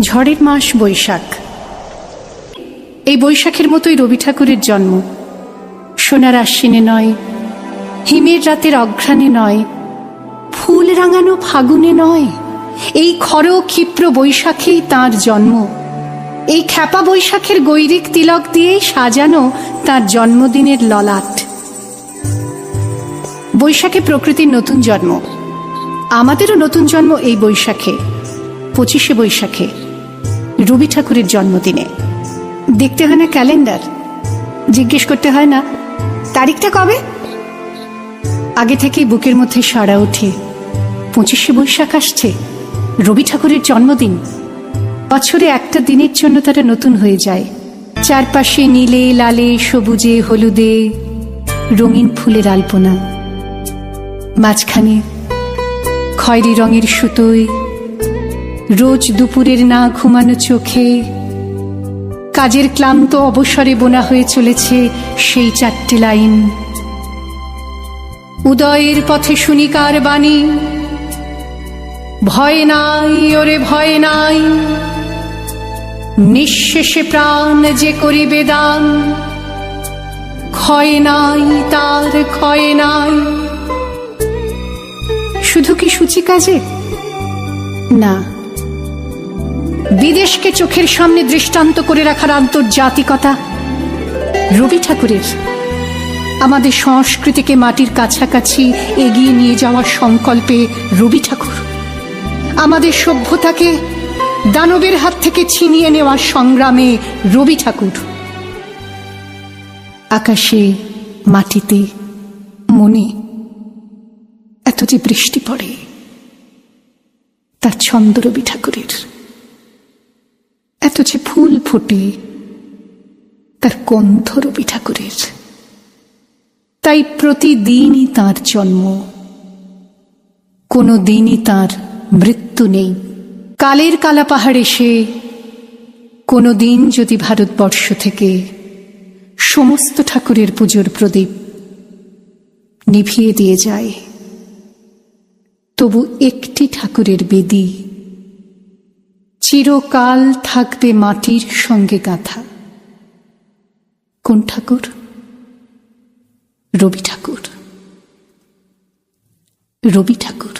ঝড়ের মাস বৈশাখ। এই বৈশাখের মতোই রবি ঠাকুরের জন্ম। সোনার আশ্বিনে নয়, হিমের রাতের অঘ্রাণে নয়, ফুল রাঙানো ফাগুনে নয়, এই খর ক্ষিপ্র বৈশাখেই তাঁর জন্ম। এই খ্যাপা বৈশাখের গৈরিক তিলক দিয়েই সাজানো তাঁর জন্মদিনের ললাট। বৈশাখে প্রকৃতির নতুন জন্ম, আমাদেরও নতুন জন্ম এই বৈশাখে, 25শে বৈশাখে, রবি ঠাকুরের জন্মদিনে। দেখতে হয় না ক্যালেন্ডার, জিজ্ঞেস করতে হয় না তারিখটা কবে, আগে থেকেই বুকের মধ্যে সাড়া ওঠে 25শে বৈশাখ আসছে, রবি ঠাকুরের জন্মদিন। বছরে একটা দিনের জন্য তারা নতুন হয়ে যায়। চারপাশে নীলে লালে সবুজে হলুদে রঙিন ফুলের আলপনা, মাঝখানে খয়েরি রঙের সুতোয় রোজ দুপুরের না ঘুমানো চোখে কাজের ক্লান্ত অবসরে বোনা হয়ে চলেছে সেই 4টে লাইন। উদয়ের পথে শুনিকার বাণী, ভয় নাই ওরে ভয় নাই, নিঃশেষে প্রাণ যে করিবে দান, ক্ষয় নাই তার ক্ষয় নাই। শুধু কি সূচি কাজে? না, বিদেশকে চোখের সামনে দৃষ্টান্ত করে রাখার আন্তর্জাতিকতা রবি ঠাকুরের। আমাদের সংস্কৃতিকে মাটির কাছাকাছি এগিয়ে নিয়ে যাওয়ার সংকল্পে রবি ঠাকুর, আমাদের সভ্যতাকে দানবের হাত থেকে ছিনিয়ে নেওয়ার সংগ্রামে রবি ঠাকুর। আকাশে, মাটিতে, মনে এত যে বৃষ্টি পড়ে, তার ছন্দ রবি ঠাকুরের। এত যে ফুল ফোটে, তার গন্ধ রবি ঠাকুরের। তাই প্রতিদিনই তাঁর জন্ম, কোনো দিনই তাঁর মৃত্যু নেই। কালের কালা পাহাড় এসে কোনো দিন যদি ভারতবর্ষ থেকে সমস্ত ঠাকুরের পুজোর প্রদীপ নিভিয়ে দিয়ে যায়, তবু একটি ঠাকুরের বেদী চিরকাল থাকবে মাটির সঙ্গে গাঁথা। কোন ঠাকুর? রবি ঠাকুর। রবি ঠাকুর।